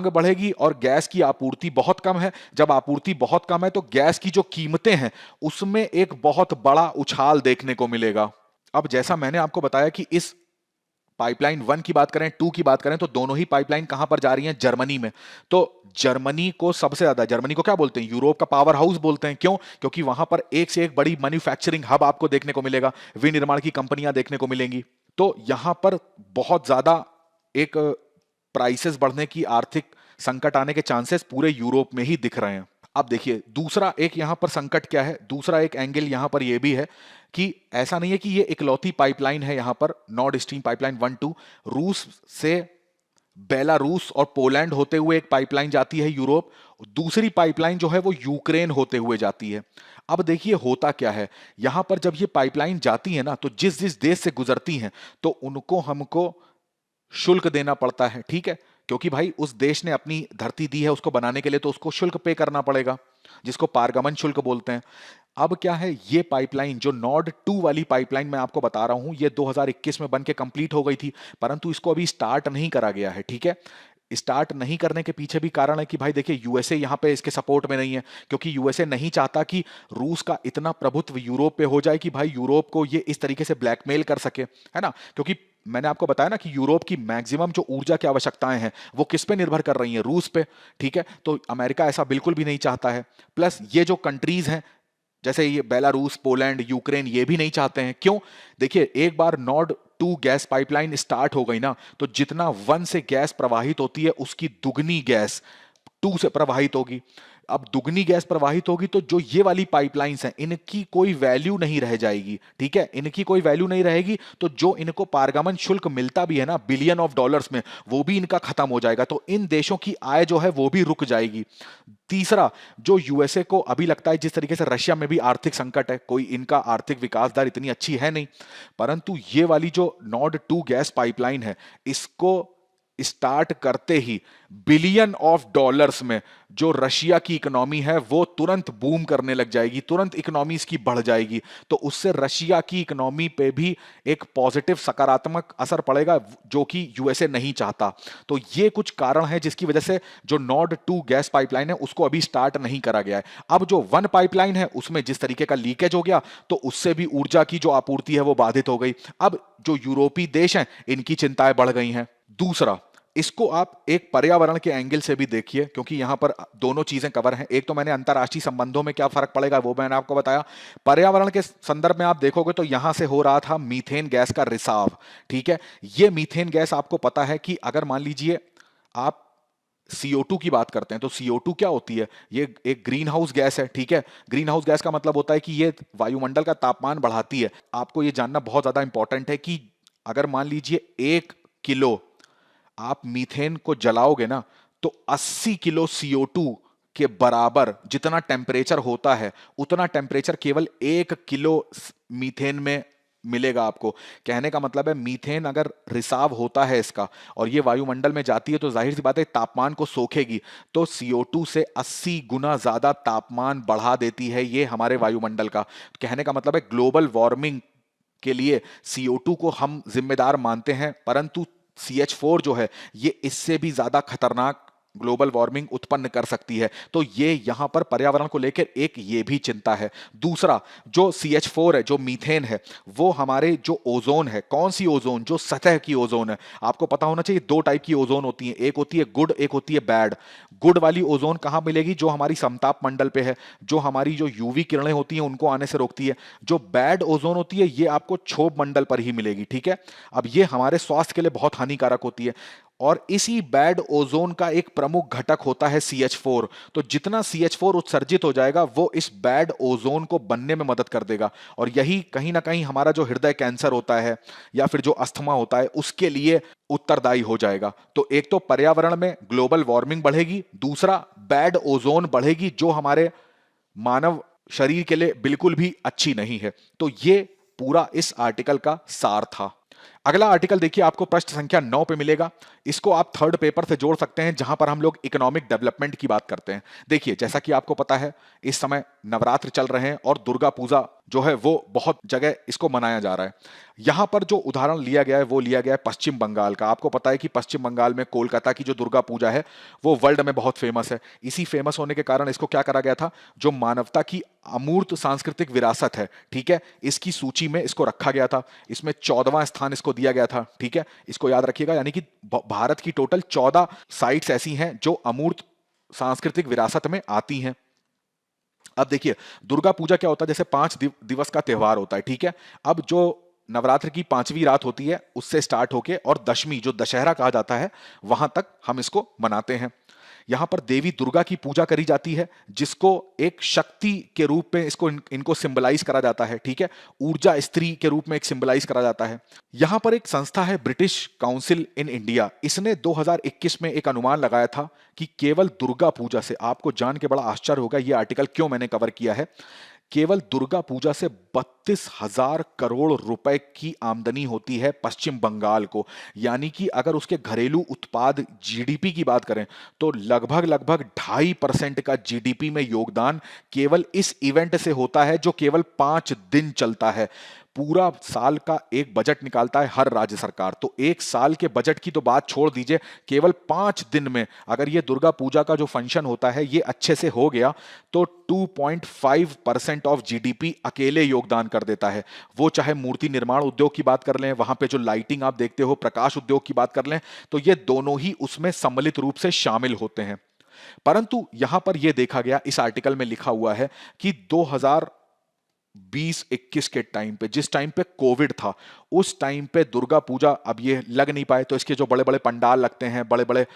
बढ़ेगी और गैस की आपूर्ति बहुत कम है। जब आपूर्ति बहुत कम है तो गैस की जो कीमतें हैं उसमें एक बहुत बड़ा उछाल देखने को मिलेगा। अब जैसा मैंने आपको बताया कि इस पाइपलाइन 1 की बात करें, 2 की बात करें, तो दोनों ही पाइपलाइन कहां पर जा रही हैं? जर्मनी में। तो जर्मनी को सबसे ज्यादा, जर्मनी को क्या बोलते हैं? यूरोप का पावर हाउस बोलते हैं। क्यों? क्योंकि वहां पर एक से एक बड़ी मैन्युफैक्चरिंग हब आपको देखने को मिलेगा, विनिर्माण की कंपनियां देखने को मिलेंगी। तो यहां पर बहुत ज्यादा एक प्राइसेस बढ़ने की, आर्थिक संकट आने के चांसेस पूरे यूरोप में ही दिख रहे हैं। अब देखिए, दूसरा एक यहां पर संकट क्या है, दूसरा एक एंगल यहां पर यह भी है कि ऐसा नहीं है कि ये इकलौती पाइपलाइन है यहां पर, नॉर्ड स्ट्रीम पाइपलाइन 1-2। रूस से बेलारूस और पोलैंड होते हुए एक पाइपलाइन जाती है यूरोप, दूसरी पाइपलाइन जो है वो यूक्रेन होते हुए जाती है। अब देखिए होता क्या है, यहां पर जब ये पाइपलाइन जाती है ना, तो जिस जिस देश से गुजरती हैं तो उनको हमको शुल्क देना पड़ता है। ठीक है, क्योंकि भाई उस देश ने अपनी धरती दी है उसको बनाने के लिए, तो उसको शुल्क पे करना पड़ेगा, जिसको पारगमन शुल्क बोलते हैं। अब क्या है, ये पाइपलाइन जो नॉर्ड 2 वाली पाइपलाइन मैं आपको बता रहा हूं, ये 2021 में बन के कंप्लीट हो गई थी, परंतु इसको अभी स्टार्ट नहीं करा गया है। ठीक है, स्टार्ट नहीं करने के पीछे भी कारण है कि भाई देखिए यूएसए यहां पे इसके सपोर्ट में नहीं है, क्योंकि यूएसए नहीं चाहता कि रूस का इतना प्रभुत्व यूरोप पे हो जाए कि भाई यूरोप को ये इस तरीके से ब्लैकमेल कर सके, है ना। क्योंकि मैंने आपको बताया ना कि यूरोप की मैक्सिमम जो ऊर्जा की आवश्यकताएं हैं वो किस पे निर्भर कर रही हैं? रूस पे। ठीक है, तो अमेरिका ऐसा बिल्कुल भी नहीं चाहता है। प्लस ये जो कंट्रीज हैं जैसे ये बेलारूस, पोलैंड, यूक्रेन, ये भी नहीं चाहते हैं। क्यों? देखिए, एक बार नॉर्ड 2 गैस पाइपलाइन स्टार्ट हो गई ना, तो जितना 1 से गैस प्रवाहित होती है उसकी दुगनी गैस 2 से प्रवाहित होगी। अब दुगनी गैस प्रवाहित होगी तो जो ये वाली पाइपलाइंस हैं इनकी कोई वैल्यू नहीं रह जाएगी। ठीक है, इनकी कोई वैल्यू नहीं रहेगी, तो जो इनको पारगमन शुल्क मिलता भी है ना बिलियन ऑफ डॉलर्स में, वो भी इनका खत्म हो जाएगा। तो इन देशों की आय जो है वो भी रुक जाएगी। तीसरा, जो यूएसए को अभी लगता है, जिस तरीके से रशिया में भी आर्थिक संकट है, कोई इनका आर्थिक विकास दर इतनी अच्छी है नहीं, परंतु ये वाली जो नॉर्ड 2 गैस पाइपलाइन है इसको स्टार्ट करते ही बिलियन ऑफ डॉलर्स में जो रशिया की इकोनॉमी है वो तुरंत बूम करने लग जाएगी, तुरंत इकोनॉमी इसकी बढ़ जाएगी। तो उससे रशिया की इकोनॉमी पे भी एक पॉजिटिव सकारात्मक असर पड़ेगा, जो कि यूएसए नहीं चाहता। तो ये कुछ कारण है जिसकी वजह से जो नॉर्ड 2 गैस पाइपलाइन है उसको अभी स्टार्ट नहीं करा गया है। अब जो 1 पाइपलाइन है उसमें जिस तरीके का लीकेज हो गया तो उससे भी ऊर्जा की जो आपूर्ति है वो बाधित हो गई। अब जो यूरोपीय देश हैं इनकी चिंताएं बढ़ गई हैं। दूसरा, इसको आप एक पर्यावरण के एंगल से भी देखिए, क्योंकि यहां पर दोनों चीजें कवर हैं। एक तो मैंने अंतरराष्ट्रीय संबंधों में क्या फर्क पड़ेगा वो मैंने आपको बताया। पर्यावरण के संदर्भ में आप देखोगे तो यहां से हो रहा था मीथेन गैस का रिसाव। ठीक है, ये मीथेन गैस आपको पता है कि अगर मान लीजिए आप CO2 की बात करते हैं तो CO2 क्या होती है? ये एक ग्रीन हाउस गैस है। ठीक है, ग्रीन हाउस गैस का मतलब होता है कि ये वायुमंडल का तापमान बढ़ाती है। आपको ये जानना बहुत ज्यादा इंपॉर्टेंट है कि अगर मान लीजिए 1 किलो आप मीथेन को जलाओगे ना तो 80 किलो CO2 के बराबर जितना टेम्परेचर होता है उतना टेम्परेचर केवल 1 किलो मीथेन में मिलेगा आपको। कहने का मतलब है मीथेन अगर रिसाव होता है इसका और ये वायुमंडल में जाती है तो जाहिर सी बात है तापमान को सोखेगी। तो CO2 से 80 गुना ज्यादा तापमान बढ़ा देती है ये हमारे वायुमंडल का। कहने का मतलब है ग्लोबल वार्मिंग के लिए CO2 को हम जिम्मेदार मानते हैं, परंतु CH4 जो है ये इससे भी ज्यादा खतरनाक ग्लोबल वार्मिंग उत्पन्न कर सकती है। तो ये यहां पर पर्यावरण को लेकर एक ये भी चिंता है। दूसरा, जो CH4 है, जो मीथेन है, वो हमारे जो ओजोन है, कौन सी ओजोन? जो सतह की ओजोन है। आपको पता होना चाहिए 2 टाइप की ओजोन होती है, एक होती है गुड, एक होती है बैड। गुड वाली ओजोन कहां मिलेगी? जो हमारी समताप मंडल पे है, जो हमारी जो यूवी किरणें होती हैं उनको आने से रोकती है। जो बैड ओजोन होती है ये आपको क्षोभ मंडल पर ही मिलेगी। ठीक है, अब ये हमारे स्वास्थ्य के लिए बहुत हानिकारक होती है। और इसी बैड ओजोन का एक प्रमुख घटक होता है CH4। तो जितना CH4 उत्सर्जित हो जाएगा वो इस बैड ओजोन को बनने में मदद कर देगा, और यही कहीं ना कहीं हमारा जो हृदय कैंसर होता है या फिर जो अस्थमा होता है उसके लिए उत्तरदायी हो जाएगा। तो एक तो पर्यावरण में ग्लोबल वार्मिंग बढ़ेगी, दूसरा बैड ओजोन बढ़ेगी जो हमारे मानव शरीर के लिए बिल्कुल भी अच्छी नहीं है। तो ये पूरा इस आर्टिकल का सार था। अगला आर्टिकल देखिए, आपको प्रश्न संख्या 9 पे मिलेगा। इसको आप थर्ड पेपर से जोड़ सकते हैं जहां पर हम लोग इकोनॉमिक डेवलपमेंट की बात करते हैं। देखिए, जैसा कि आपको पता है इस समय नवरात्र चल रहे हैं और दुर्गा पूजा जो है वो बहुत जगह इसको मनाया जा रहा है। यहां पर जो उदाहरण लिया गया है वो लिया गया है पश्चिम बंगाल का। आपको पता है कि पश्चिम बंगाल में कोलकाता की जो दुर्गा पूजा है वो वर्ल्ड में बहुत फेमस है। इसी फेमस होने के कारण इसको क्या करा गया था, जो मानवता की अमूर्त सांस्कृतिक विरासत है, ठीक है, इसकी सूची में इसको रखा गया था। इसमें 14वां स्थान इसको दिया गया था। ठीक है, इसको याद रखिएगा। यानी कि भारत की टोटल 14 साइट्स ऐसी हैं जो अमूर्त सांस्कृतिक विरासत में आती हैं। अब देखिए, दुर्गा पूजा क्या होता है, जैसे 5 दिवस का त्योहार होता है। ठीक है, अब जो नवरात्र की 5वीं रात होती है उससे स्टार्ट होके और दशमी जो दशहरा कहा जाता है वहां तक हम इसको मनाते हैं। यहां पर देवी दुर्गा की पूजा करी जाती है जिसको एक शक्ति के रूप में इनको सिंबलाइज करा जाता है। ठीक है, ऊर्जा स्त्री के रूप में एक सिंबलाइज करा जाता है। यहां पर एक संस्था है ब्रिटिश काउंसिल इन इंडिया, इसने 2021 में एक अनुमान लगाया था कि केवल दुर्गा पूजा से, आपको जान के बड़ा आश्चर्य होगा ये आर्टिकल क्यों मैंने कवर किया है, केवल दुर्गा पूजा से 32,000 करोड़ रुपए की आमदनी होती है पश्चिम बंगाल को। यानी कि अगर उसके घरेलू उत्पाद GDP की बात करें तो लगभग लगभग 2.5% का GDP में योगदान केवल इस इवेंट से होता है, जो केवल 5 दिन चलता है। पूरा साल का एक बजट निकालता है हर राज्य सरकार। तो एक साल के बजट की तो बात छोड़ दीजिए, केवल 5 दिन में अगर ये दुर्गा पूजा का जो फंक्शन होता है ये अच्छे से हो गया तो 2.5% ऑफ GDP अकेले योगदान कर देता है। वो चाहे मूर्ति निर्माण उद्योग की बात कर लें, वहां पे जो लाइटिंग आप देखते हो, प्रकाश उद्योग की बात कर लें, तो ये दोनों ही उसमें सम्मिलित रूप से शामिल होते हैं। परंतु यहां पर यह देखा गया, इस आर्टिकल में लिखा हुआ है कि 2020-21 के टाइम पे, जिस टाइम पे कोविड था, उस टाइम पे दुर्गा पूजा अब ये लग नहीं पाए, तो इसके जो बड़े बड़े पंडाल लगते हैं, बड़े बड़े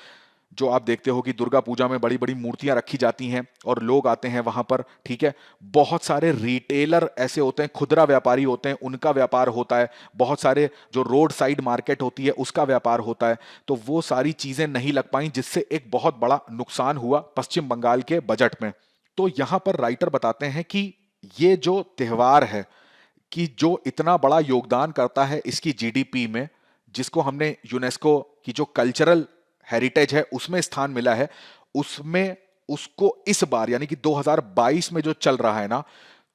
जो आप देखते हो कि दुर्गा पूजा में बड़ी बड़ी मूर्तियां रखी जाती हैं और लोग आते हैं वहां पर। ठीक है, बहुत सारे रिटेलर ऐसे होते हैं, खुदरा व्यापारी होते हैं, उनका व्यापार होता है। बहुत सारे जो रोड साइड मार्केट होती है उसका व्यापार होता है। तो वो सारी चीजें नहीं लग पाई, जिससे एक बहुत बड़ा नुकसान हुआ पश्चिम बंगाल के बजट में। तो यहां पर राइटर बताते हैं कि ये जो त्योहार है कि जो इतना बड़ा योगदान करता है इसकी GDP में, जिसको हमने यूनेस्को की जो कल्चरल हेरिटेज है उसमें स्थान मिला है, उसमें उसको इस बार यानी कि 2022 में जो चल रहा है ना,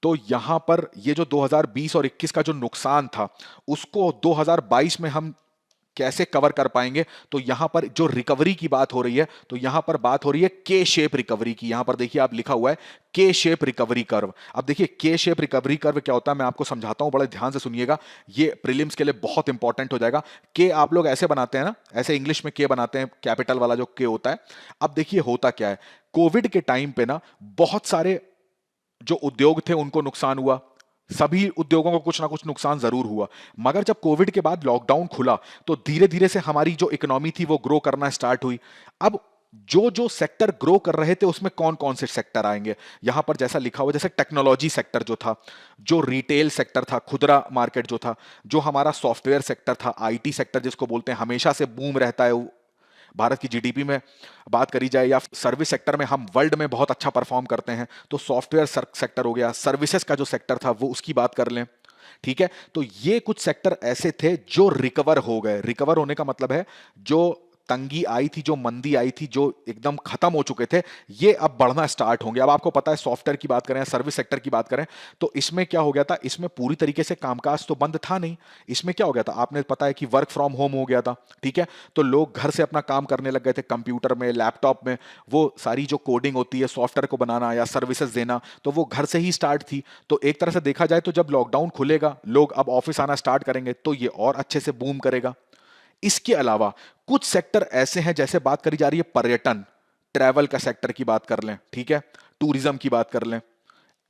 तो यहां पर ये जो 2020 और 21 का जो नुकसान था उसको 2022 में हम कैसे कवर कर पाएंगे। तो यहां पर जो रिकवरी की बात हो रही है, तो यहां पर बात हो रही है के शेप रिकवरी की। यहां पर देखिए आप लिखा हुआ है के शेप रिकवरी कर्व। अब देखिए के शेप रिकवरी कर्व क्या होता है, मैं आपको समझाता हूं, बड़े ध्यान से सुनिएगा, ये प्रीलिम्स के लिए बहुत इंपॉर्टेंट हो जाएगा। के आप लोग ऐसे बनाते हैं ना, ऐसे इंग्लिश में के बनाते हैं, कैपिटल वाला जो के होता है। अब देखिए होता क्या है, कोविड के टाइम पे ना बहुत सारे जो उद्योग थे उनको नुकसान हुआ, सभी उद्योगों को कुछ ना कुछ नुकसान जरूर हुआ। मगर जब कोविड के बाद लॉकडाउन खुला तो धीरे धीरे से हमारी जो इकोनॉमी थी वो ग्रो करना स्टार्ट हुई। अब जो जो सेक्टर ग्रो कर रहे थे उसमें कौन कौन से सेक्टर आएंगे, यहां पर जैसा लिखा हुआ, जैसे टेक्नोलॉजी सेक्टर जो था, जो रिटेल सेक्टर था, खुदरा मार्केट जो था, जो हमारा सॉफ्टवेयर सेक्टर था, आईटी सेक्टर जिसको बोलते हैं, हमेशा से बूम रहता है भारत की जीडीपी में बात करी जाए, या सर्विस सेक्टर में हम वर्ल्ड में बहुत अच्छा परफॉर्म करते हैं, तो सॉफ्टवेयर सेक्टर हो गया, सर्विसेज का जो सेक्टर था वो उसकी बात कर लें। ठीक है, तो ये कुछ सेक्टर ऐसे थे जो रिकवर हो गए। रिकवर होने का मतलब है जो तंगी आई थी, जो मंदी आई थी, जो एकदम खत्म हो चुके थे, ये अब बढ़ना स्टार्ट होंगे। अब आपको पता है सॉफ्टवेयर की बात करें, सर्विस सेक्टर की बात करें, तो इसमें क्या हो गया था, इसमें पूरी तरीके से कामकाज तो बंद था नहीं। इसमें क्या हो गया था, आपने पता है कि वर्क फ्रॉम होम हो गया था। ठीक है, तो लोग घर से अपना काम करने लग गए थे, कंप्यूटर में, लैपटॉप में, वो सारी जो कोडिंग होती है सॉफ्टवेयर को बनाना या सर्विसेज देना, तो वो घर से ही स्टार्ट थी। तो एक तरह से देखा जाए तो जब लॉकडाउन खुलेगा, लोग अब ऑफिस आना स्टार्ट करेंगे, तो ये और अच्छे से बूम करेगा। इसके अलावा कुछ सेक्टर ऐसे हैं, जैसे बात करी जा रही है पर्यटन, ट्रैवल का सेक्टर की बात कर लें, ठीक है, टूरिज्म की बात कर लें,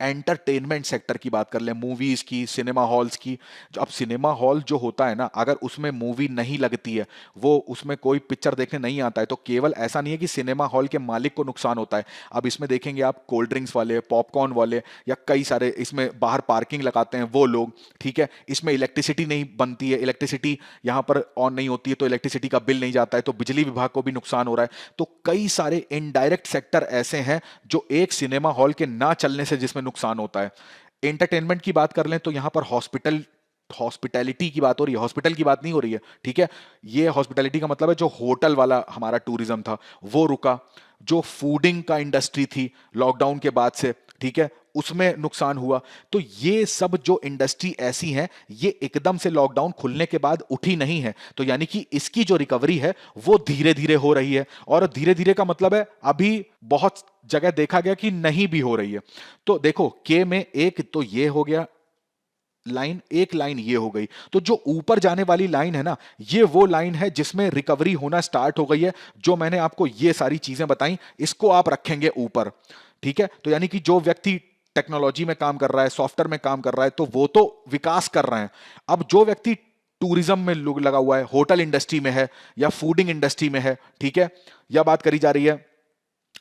एंटरटेनमेंट सेक्टर की बात कर लें, मूवीज की, सिनेमा हॉल्स की। जो अब सिनेमा हॉल जो होता है ना, अगर उसमें मूवी नहीं लगती है, वो उसमें कोई पिक्चर देखने नहीं आता है, तो केवल ऐसा नहीं है कि सिनेमा हॉल के मालिक को नुकसान होता है। अब इसमें देखेंगे आप कोल्ड ड्रिंक्स वाले, पॉपकॉर्न वाले, या कई सारे इसमें बाहर पार्किंग लगाते हैं वो लोग। ठीक है, इसमें इलेक्ट्रिसिटी नहीं बनती है, इलेक्ट्रिसिटी यहाँ पर ऑन नहीं होती है, तो इलेक्ट्रिसिटी का बिल नहीं जाता है, तो बिजली विभाग को भी नुकसान हो रहा है। तो कई सारे इनडायरेक्ट सेक्टर ऐसे हैं जो एक सिनेमा हॉल के ना चलने से जिसमें नुकसान होता है। एंटरटेनमेंट की बात कर लें तो यहां पर हॉस्पिटैलिटी की बात हो रही है, हॉस्पिटल की बात नहीं हो रही है। ठीक है, ये हॉस्पिटैलिटी का मतलब है जो होटल वाला हमारा टूरिज्म था वो रुका, जो फूडिंग का इंडस्ट्री थी लॉकडाउन के बाद से, ठीक है, उसमें नुकसान हुआ। तो ये सब जो इंडस्ट्री ऐसी हैं, ये एकदम से लॉकडाउन खुलने के बाद उठी नहीं है, तो यानी कि इसकी जो रिकवरी है वो धीरे धीरे हो रही है। और धीरे धीरे का मतलब है अभी बहुत जगह देखा गया कि नहीं भी हो रही है। तो देखो के में एक तो ये हो गया लाइन, एक लाइन ये हो गई, तो जो ऊपर जाने वाली लाइन है ना, ये वो लाइन है जिसमें रिकवरी होना स्टार्ट हो गई है। जो मैंने आपको ये सारी चीजें बताई, इसको आप रखेंगे ऊपर। ठीक है, तो यानी कि जो व्यक्ति टेक्नोलॉजी में काम कर रहा है, सॉफ्टवेयर में काम कर रहा है, तो वो तो विकास कर रहे हैं। अब जो व्यक्ति टूरिज्म में लगा हुआ है, होटल इंडस्ट्री में है, या फूडिंग इंडस्ट्री में है, ठीक है, या बात करी जा रही है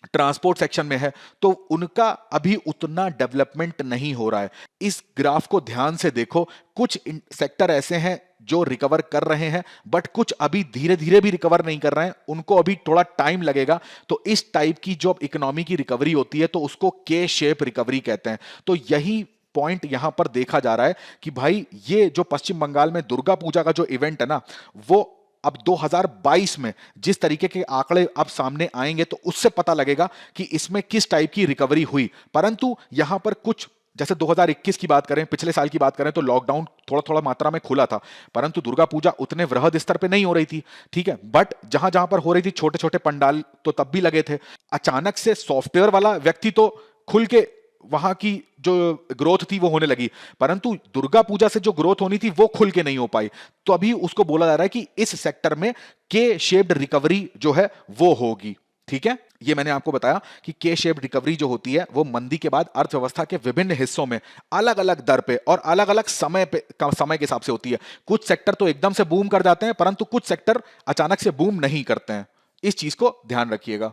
ट्रांसपोर्ट सेक्शन में है, तो उनका अभी उतना डेवलपमेंट नहीं हो रहा है। इस ग्राफ को ध्यान से देखो, कुछ सेक्टर ऐसे हैं जो रिकवर कर रहे हैं, बट कुछ अभी धीरे धीरे भी रिकवर नहीं कर रहे हैं, उनको अभी थोड़ा टाइम लगेगा। तो इस टाइप की जो इकोनॉमी की रिकवरी होती है, तो उसको के शेप रिकवरी कहते हैं। तो यही पॉइंट यहां पर देखा जा रहा है कि भाई ये जो पश्चिम बंगाल में दुर्गा पूजा का जो इवेंट है ना, वो अब 2022 में जिस तरीके के आंकड़े अब सामने आएंगे, तो उससे पता लगेगा कि इसमें किस टाइप की रिकवरी हुई। परंतु यहां पर कुछ, जैसे 2021 की बात करें, पिछले साल की बात करें, तो लॉकडाउन थोड़ा थोड़ा मात्रा में खुला था, परंतु दुर्गा पूजा उतने वृहद स्तर पे नहीं हो रही थी। ठीक है, बट जहां जहां पर हो रही थी छोटे छोटे पंडाल तो तब भी लगे थे। अचानक से सॉफ्टवेयर वाला व्यक्ति तो खुल के वहां की जो ग्रोथ थी वो होने लगी, परंतु दुर्गा पूजा से जो ग्रोथ होनी थी वो खुल के नहीं हो पाई। तो अभी उसको बोला जा रहा है कि इस सेक्टर में के शेप्ड रिकवरी जो है वो होगी। ठीक है, ये मैंने आपको बताया कि के शेप्ड रिकवरी जो होती है वो मंदी के बाद अर्थव्यवस्था के विभिन्न हिस्सों में अलग अलग दर पे और अलग अलग समय के हिसाब से होती है। कुछ सेक्टर तो एकदम से बूम कर जाते हैं, परंतु कुछ सेक्टर अचानक से बूम नहीं करते हैं। इस चीज को ध्यान रखिएगा।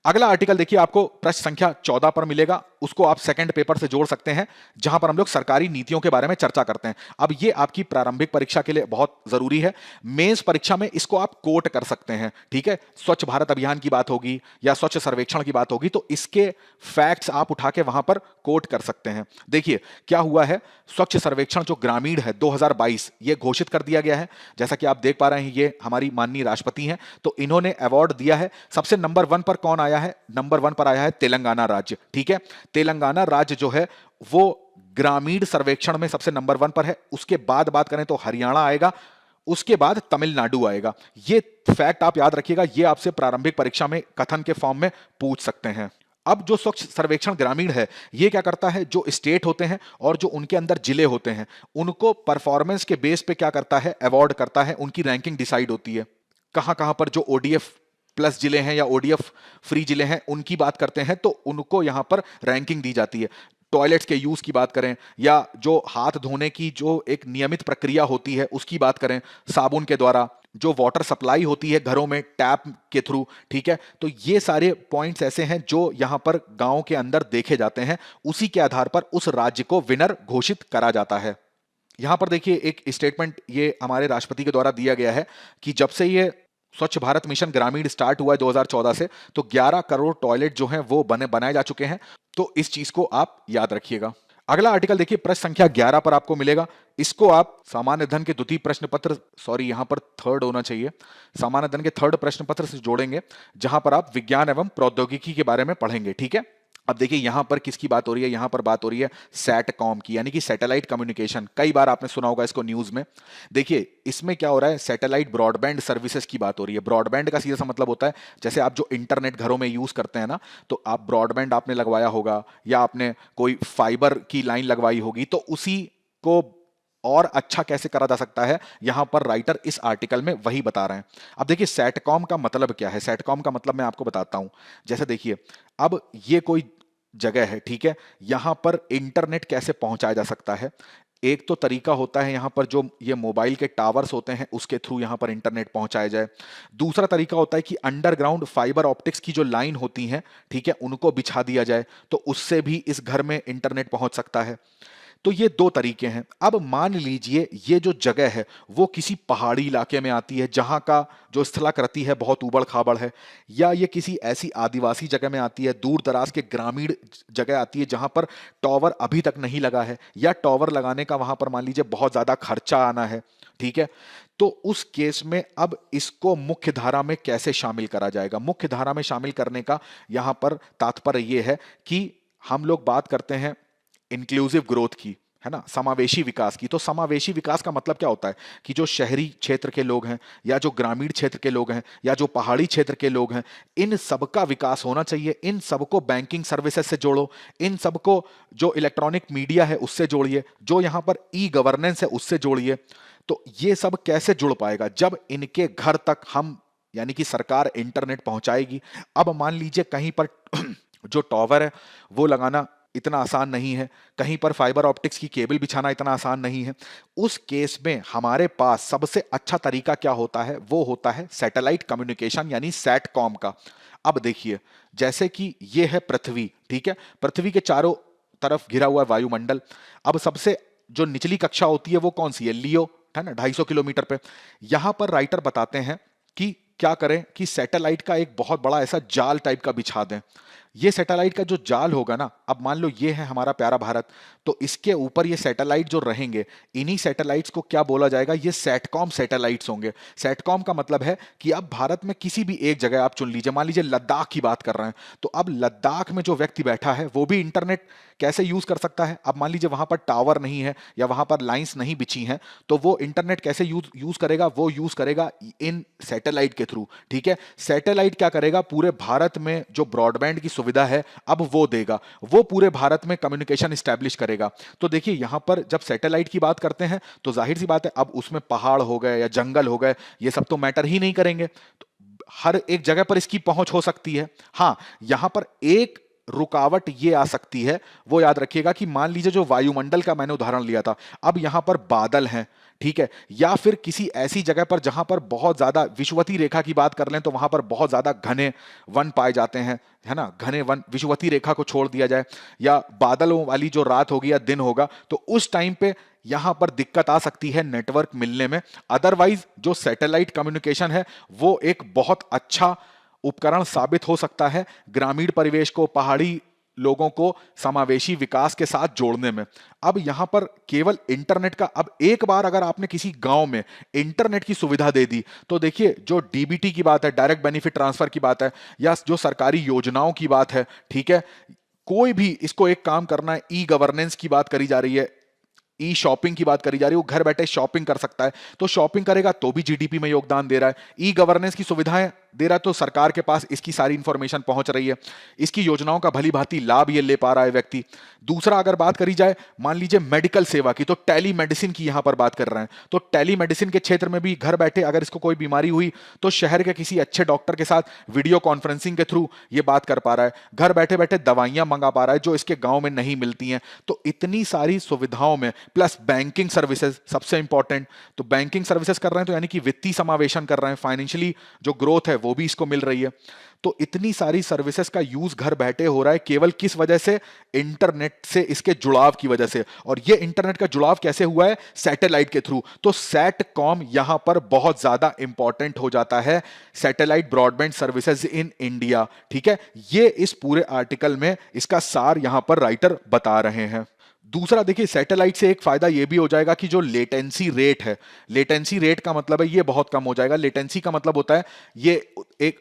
अगला आर्टिकल देखिए, आपको पृष्ठ संख्या 14 पर मिलेगा। उसको आप सेकंड पेपर से जोड़ सकते हैं, जहां पर हम लोग सरकारी नीतियों के बारे में चर्चा करते हैं। अब ये आपकी प्रारंभिक परीक्षा के लिए बहुत जरूरी है। मेंस परीक्षा में इसको आप कोट कर सकते हैं, ठीक है। स्वच्छ भारत अभियान की बात होगी या स्वच्छ सर्वेक्षण की बात होगी, तो इसके फैक्ट्स आप उठा के वहां पर कोट कर सकते हैं। देखिए क्या हुआ है, स्वच्छ सर्वेक्षण जो ग्रामीण है 2022 ये घोषित कर दिया गया है। जैसा कि आप देख पा रहे हैं, ये हमारी माननीय राष्ट्रपति हैं, तो इन्होंने अवार्ड दिया है। सबसे नंबर 1 पर कौन आया है? नंबर 1 पर आया है तेलंगाना राज्य, ठीक है। तेलंगाना राज्य जो है वो ग्रामीण सर्वेक्षण में सबसे नंबर 1 पर है। उसके बाद बात करें तो हरियाणा आएगा, उसके बाद तमिलनाडु आएगा। ये फैक्ट आप याद रखिएगा, ये आपसे प्रारंभिक परीक्षा में कथन के फॉर्म में पूछ सकते हैं। अब जो स्वच्छ सर्वेक्षण ग्रामीण है, ये क्या करता है, जो स्टेट होते हैं और जो उनके अंदर जिले होते हैं, उनको परफॉर्मेंस के बेस पे क्या करता है, अवार्ड करता है। उनकी रैंकिंग डिसाइड होती है। कहां कहां पर जो ओडीएफ प्लस जिले हैं या ओडीएफ फ्री जिले हैं, उनकी बात करते हैं तो उनको यहां पर रैंकिंग दी जाती है। टॉयलेट्स के यूज की बात करें या जो हाथ धोने की जो एक नियमित प्रक्रिया होती है उसकी बात करें, साबुन के द्वारा जो वाटर सप्लाई होती है घरों में टैप के थ्रू, ठीक है। तो ये सारे पॉइंट्स ऐसे हैं जो यहां पर गांव के अंदर देखे जाते हैं। उसी के आधार पर उस राज्य को विनर घोषित करा जाता है। यहां पर देखिए एक स्टेटमेंट ये हमारे राष्ट्रपति के द्वारा दिया गया है कि जब से ये स्वच्छ भारत मिशन ग्रामीण स्टार्ट हुआ है 2014 से, तो 11 करोड़ टॉयलेट जो हैं वो बनाए जा चुके हैं। तो इस चीज को आप याद रखिएगा। अगला आर्टिकल देखिए, प्रश्न संख्या 11 पर आपको मिलेगा। इसको आप सामान्य धन के द्वितीय प्रश्न पत्र, सॉरी यहां पर थर्ड होना चाहिए, सामान्य धन के थर्ड प्रश्न पत्र से जोड़ेंगे, जहां पर आप विज्ञान एवं प्रौद्योगिकी के बारे में पढ़ेंगे, ठीक है। अब देखिए यहां पर किसकी बात हो रही है, यहां पर बात हो रही है सैटकॉम की, यानी कि सैटेलाइट कम्युनिकेशन। कई बार आपने सुना होगा इसको न्यूज में। देखिए इसमें क्या हो रहा है, सैटेलाइट ब्रॉडबैंड सर्विसेज की बात हो रही है। ब्रॉडबैंड का सीधा सा मतलब होता है, जैसे आप जो इंटरनेट घरों में यूज करते हैं ना, तो आप ब्रॉडबैंड आपने लगवाया होगा या आपने कोई फाइबर की लाइन लगवाई होगी, तो उसी को और अच्छा कैसे करा जा सकता है, यहां पर राइटर इस आर्टिकल में वही बता रहे हैं। अब देखिए सैटकॉम का मतलब क्या है, सैटकॉम का मतलब मैं आपको बताता हूं। जैसे देखिए अब ये कोई जगह है, ठीक है, यहां पर इंटरनेट कैसे पहुंचाया जा सकता है। एक तो तरीका होता है यहां पर जो ये मोबाइल के टावर्स होते हैं उसके थ्रू यहां पर इंटरनेट पहुंचाया जाए। दूसरा तरीका होता है कि अंडरग्राउंड फाइबर ऑप्टिक्स की जो लाइन होती हैं, ठीक है, उनको बिछा दिया जाए, तो उससे भी इस घर में इंटरनेट पहुंच सकता है। तो ये दो तरीके हैं। अब मान लीजिए ये जो जगह है वो किसी पहाड़ी इलाके में आती है, जहां का जो स्थलाकृति है बहुत उबड़ खाबड़ है, या ये किसी ऐसी आदिवासी जगह में आती है, दूर दराज के ग्रामीण जगह आती है जहां पर टॉवर अभी तक नहीं लगा है, या टॉवर लगाने का वहां पर मान लीजिए बहुत ज्यादा खर्चा आना है, ठीक है। तो उस केस में अब इसको मुख्य धारा में कैसे शामिल करा जाएगा। मुख्य धारा में शामिल करने का यहां पर तात्पर्य यह है कि हम लोग बात करते हैं इंक्लूसिव ग्रोथ की, है ना, समावेशी विकास की। तो समावेशी विकास का मतलब क्या होता है कि जो शहरी क्षेत्र के लोग हैं या जो ग्रामीण क्षेत्र के लोग हैं या जो पहाड़ी क्षेत्र के लोग हैं, इन सबका विकास होना चाहिए। इन सबको बैंकिंग सर्विसेज से जोड़ो, इन सबको जो इलेक्ट्रॉनिक मीडिया है उससे जोड़िए, जो यहां पर ई गवर्नेंस है उससे जोड़िए। तो ये सब कैसे जुड़ पाएगा, जब इनके घर तक हम यानी कि सरकार इंटरनेट पहुंचाएगी। अब मान लीजिए कहीं पर जो टॉवर है वो लगाना इतना आसान नहीं है, कहीं पर फाइबर ऑप्टिक्स की केबल बिछाना इतना आसान नहीं है। उस केस में हमारे पास सबसे अच्छा तरीका क्या होता है, वो होता है सैटेलाइट कम्युनिकेशन यानी सैटकॉम का। अब देखिए जैसे कि ये है पृथ्वी, ठीक है, पृथ्वी के चारों तरफ घिरा हुआ है वायुमंडल। अब सबसे जो निचली कक्षा होती है वो कौन सी है, लियो, है ना, 250 किलोमीटर पे। यहां पर राइटर बताते हैं कि क्या करें कि सैटेलाइट का एक बहुत बड़ा ऐसा जाल टाइप का बिछा दें। ये सैटेलाइट का जो जाल होगा ना, अब मान लो ये है हमारा प्यारा भारत, तो इसके ऊपर ये सैटेलाइट जो रहेंगे, इन्हीं सैटेलाइट्स को क्या बोला जाएगा, ये सैटकॉम सैटेलाइट्स होंगे। सैटकॉम का मतलब है कि अब भारत में किसी भी एक जगह आप चुन लीजिए, मान लीजिए लद्दाख की बात कर रहे हैं, तो अब लद्दाख में जो व्यक्ति बैठा है वो भी इंटरनेट कैसे यूज कर सकता है। अब मान लीजिए वहां पर टावर नहीं है या वहां पर लाइंस नहीं बिछी हैं, तो वो इंटरनेट कैसे यूज करेगा, वो यूज करेगा इन सैटेलाइट के थ्रू, ठीक है। सैटेलाइट क्या करेगा, पूरे भारत में जो ब्रॉडबैंड की सुविधा है अब वो देगा, वो पूरे भारत में कम्युनिकेशन स्टैब्लिश करेगा। तो देखिए यहां पर जब सैटेलाइट की बात करते हैं तो जाहिर सी बात है अब उसमें पहाड़ हो गए या जंगल हो गए, ये सब तो मैटर ही नहीं करेंगे। तो हर एक जगह पर इसकी पहुंच हो सकती है। हां, यहां पर एक रुकावट ये आ सकती है, वो याद रखिएगा कि मान लीजिए जो वायुमंडल का मैंने उदाहरण लिया था, अब यहां पर बादल हैं, ठीक है, या फिर किसी ऐसी जगह पर जहां पर बहुत ज्यादा विषुवती रेखा की बात कर लें तो वहां पर बहुत ज्यादा घने वन पाए जाते हैं, है ना, घने वन, विषुवती रेखा को छोड़ दिया जाए, या बादलों वाली जो रात होगी या दिन होगा तो उस टाइम पे यहां पर दिक्कत आ सकती है नेटवर्क मिलने में। अदरवाइज जो सैटेलाइट कम्युनिकेशन है वो एक बहुत अच्छा उपकरण साबित हो सकता है ग्रामीण परिवेश को, पहाड़ी लोगों को समावेशी विकास के साथ जोड़ने में। अब यहां पर केवल इंटरनेट का, अब एक बार अगर आपने किसी गांव में इंटरनेट की सुविधा दे दी तो देखिए जो डीबीटी की बात है, डायरेक्ट बेनिफिट ट्रांसफर की बात है, या जो सरकारी योजनाओं की बात है, ठीक है, कोई भी इसको एक काम करना है, ई गवर्नेंस की बात करी जा रही है, ई शॉपिंग की बात करी जा रही है, वो घर बैठे शॉपिंग कर सकता है, तो शॉपिंग करेगा तो भी जीडीपी में योगदान दे रहा है, ई गवर्नेंस की सुविधाएं दे रहा है तो सरकार के पास इसकी सारी इंफॉर्मेशन पहुंच रही है, इसकी योजनाओं का भली भांति लाभ ये ले पा रहा है व्यक्ति। दूसरा अगर बात करी जाए मान लीजिए मेडिकल सेवा की, तो टेली मेडिसिन की यहां पर बात कर रहे हैं, तो टेली मेडिसिन के क्षेत्र में भी घर बैठे अगर इसको कोई बीमारी हुई तो शहर के किसी अच्छे डॉक्टर के साथ वीडियो कॉन्फ्रेंसिंग के थ्रू ये बात कर पा रहा है, घर बैठे बैठे दवाइयां मंगा पा रहा है जो इसके गांव में नहीं मिलती हैं। तो इतनी सारी सुविधाओं में प्लस बैंकिंग सर्विसेज सबसे इंपॉर्टेंट, तो बैंकिंग सर्विसेज कर रहे हैं तो यानी कि वित्तीय समावेशन कर रहे हैं, फाइनेंशियली जो ग्रोथ है वो भी इसको मिल रही है। तो इतनी सारी सर्विसेज का यूज घर बैठे हो रहा है केवल किस वजह से, इंटरनेट से इसके जुड़ाव की वजह से। और ये इंटरनेट का जुड़ाव कैसे हुआ है, सैटेलाइट के थ्रू। तो सैटकॉम यहां पर बहुत ज्यादा इंपॉर्टेंट हो जाता है, satellite broadband services in India, ठीक है। ये इस पूरे आर्टिकल में इसका सार यहां पर राइटर बता रहे हैं। दूसरा देखिए सैटेलाइट से एक फायदा ये भी हो जाएगा कि जो लेटेंसी रेट है, लेटेंसी रेट का मतलब है ये बहुत कम हो जाएगा। लेटेंसी का मतलब होता है ये एक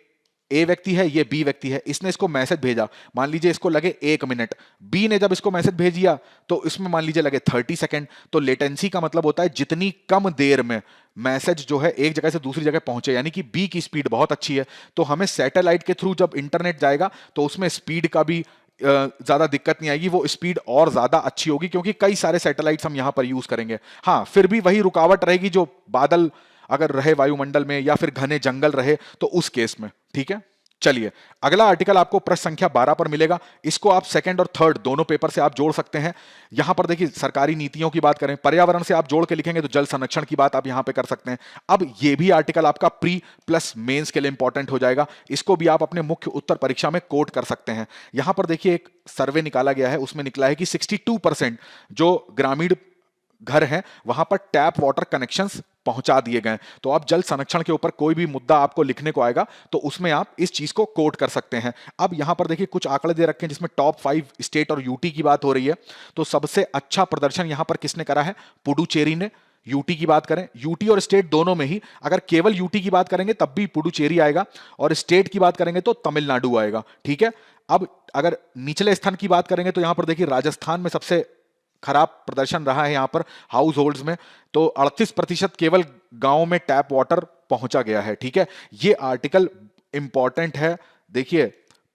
ए व्यक्ति है, ये बी व्यक्ति है, इसने इसको मैसेज भेजा, मान लीजिए इसको लगे 1 मिनट, बी ने जब इसको मैसेज भेज दिया तो इसमें मान लीजिए लगे 30 सेकंड। तो लेटेंसी का मतलब होता है जितनी कम देर में मैसेज जो है एक जगह से दूसरी जगह पहुंचे, यानी कि बी की स्पीड बहुत अच्छी है। तो हमें सैटेलाइट के थ्रू जब इंटरनेट जाएगा तो उसमें स्पीड का भी ज्यादा दिक्कत नहीं आएगी, वो स्पीड और ज्यादा अच्छी होगी क्योंकि कई सारे सैटेलाइट्स हम यहां पर यूज करेंगे। हाँ, फिर भी वही रुकावट रहेगी जो बादल अगर रहे वायुमंडल में या फिर घने जंगल रहे तो उस केस में, ठीक है। चलिए अगला आर्टिकल आपको प्रश्न संख्या 12 पर मिलेगा, इसको आप सेकंड और थर्ड दोनों पेपर से आप जोड़ सकते हैं। यहां पर देखिए सरकारी नीतियों की बात करें, पर्यावरण से आप जोड़ के लिखेंगे तो जल संरक्षण की बात आप यहां पे कर सकते हैं। अब ये भी आर्टिकल आपका प्री प्लस मेंस के लिए इंपॉर्टेंट हो जाएगा, इसको भी आप अपने मुख्य उत्तर परीक्षा में कोट कर सकते हैं। यहां पर देखिए एक सर्वे निकाला गया है, उसमें निकला है कि 62% जो ग्रामीण घर हैं वहां पर टैप वाटर कनेक्शंस पहुंचा दिए गए। तो आप जल संरक्षण के ऊपर कोई भी मुद्दा आपको लिखने को आएगा तो उसमें आप इस चीज को कोट कर सकते हैं। अब यहां पर देखिए कुछ आंकड़े दे रखे हैं जिसमें टॉप 5 स्टेट और यूटी की बात हो रही है। तो सबसे अच्छा प्रदर्शन यहां पर किसने करा है, पुडुचेरी ने। यूटी की बात करें, यूटी और स्टेट दोनों में ही, अगर केवल यूटी की बात करेंगे तब भी पुडुचेरी आएगा और स्टेट की बात करेंगे तो तमिलनाडु आएगा, ठीक है। अब अगर निचले स्थान की बात करेंगे तो यहां पर देखिए राजस्थान में सबसे खराब प्रदर्शन रहा है यहां पर हाउस होल्ड्स में, तो 38% केवल गांव में टैप वाटर पहुंचा गया है, ठीक है। ये आर्टिकल इंपॉर्टेंट है, देखिए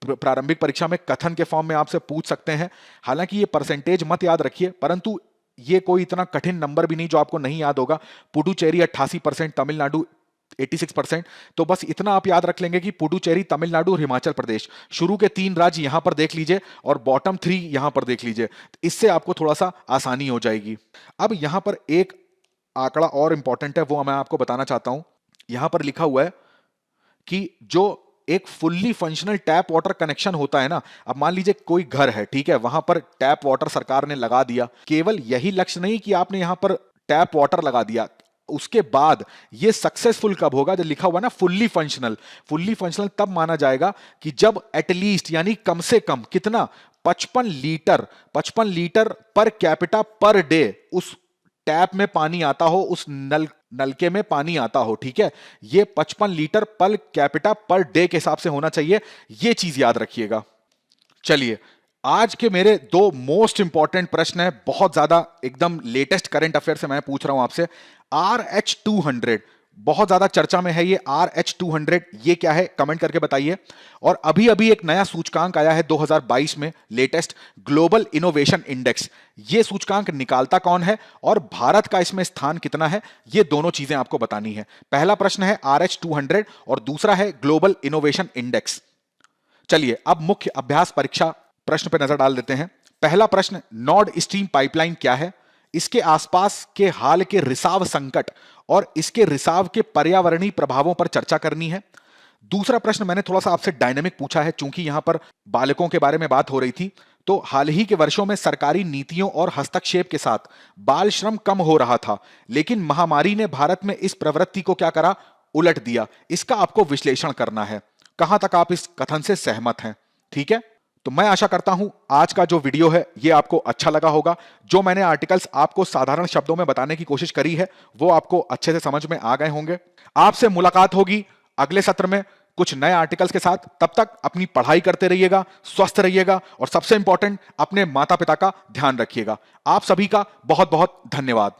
प्रारंभिक परीक्षा में कथन के फॉर्म में आपसे पूछ सकते हैं। हालांकि ये परसेंटेज मत याद रखिए, परंतु ये कोई इतना कठिन नंबर भी नहीं जो आपको नहीं याद होगा। पुडुचेरी 88%, तमिलनाडु 86%। तो बस इतना आप याद रख लेंगे कि पुडुचेरी, तमिलनाडु और हिमाचल प्रदेश, शुरू के 3 राज्य यहां पर देख लीजिए और बॉटम 3 यहां पर देख लीजिए, इससे आपको थोड़ा सा आसानी हो जाएगी। अब यहां पर एक आंकड़ा और इंपॉर्टेंट है, वो मैं आपको बताना चाहता हूं। यहां पर लिखा हुआ है कि जो एक fully functional tap water connection होता है ना, अब मान लीजिए कोई घर है, ठीक है, वहां पर टैप वाटर सरकार ने लगा दिया, केवल यही लक्ष्य नहीं कि आपने यहां पर टैप वाटर लगा दिया, उसके बाद ये सक्सेसफुल कब होगा, जब लिखा हुआ ना फुल्ली फंक्शनल, फुल्ली फंक्शनल तब माना जाएगा कि जब एटलीस्ट यानी कम से कम कितना 55 litre per capita per day उस टैप में पानी आता हो, उस नलके में पानी आता हो, ठीक है। ये 55 litre per capita per day के हिसाब से होना चाहिए, ये चीज याद रखिएगा। चलिए आज के मेरे 2 मोस्ट इंपॉर्टेंट प्रश्न है, बहुत ज्यादा एकदम लेटेस्ट करंट अफेयर से मैं पूछ रहा हूं आपसे। RH200 बहुत ज्यादा चर्चा में है, ये RH200 ये क्या है कमेंट करके बताइए। और अभी अभी एक नया सूचकांक आया है 2022 में, लेटेस्ट ग्लोबल इनोवेशन इंडेक्स। ये सूचकांक निकालता कौन है और भारत का इसमें स्थान कितना है, ये दोनों चीजें आपको बतानी है। पहला प्रश्न है RH200 और दूसरा है ग्लोबल इनोवेशन इंडेक्स। चलिए अब मुख्य अभ्यास परीक्षा प्रश्न पर नजर डाल देते हैं। पहला प्रश्न, नॉर्ड स्ट्रीम पाइपलाइन क्या है, इसके आसपास के हाल के रिसाव संकट और इसके रिसाव के पर्यावरणीय प्रभावों पर चर्चा करनी है। दूसरा प्रश्न मैंने थोड़ा सा आपसे डायनेमिक पूछा है, चूंकि यहां पर बालकों के बारे में बात हो रही थी। तो हाल ही के वर्षों में सरकारी नीतियों और हस्तक्षेप के साथ बाल श्रम कम हो रहा था, लेकिन महामारी ने भारत में इस प्रवृत्ति को क्या करा, उलट दिया। इसका आपको विश्लेषण करना है, कहां तक आप इस कथन से सहमत हैं। ठीक है, तो मैं आशा करता हूं आज का जो वीडियो है ये आपको अच्छा लगा होगा। जो मैंने आर्टिकल्स आपको साधारण शब्दों में बताने की कोशिश करी है वो आपको अच्छे से समझ में आ गए होंगे। आपसे मुलाकात होगी अगले सत्र में कुछ नए आर्टिकल्स के साथ। तब तक अपनी पढ़ाई करते रहिएगा, स्वस्थ रहिएगा और सबसे इंपॉर्टेंट अपने माता पिता का ध्यान रखिएगा। आप सभी का बहुत बहुत धन्यवाद।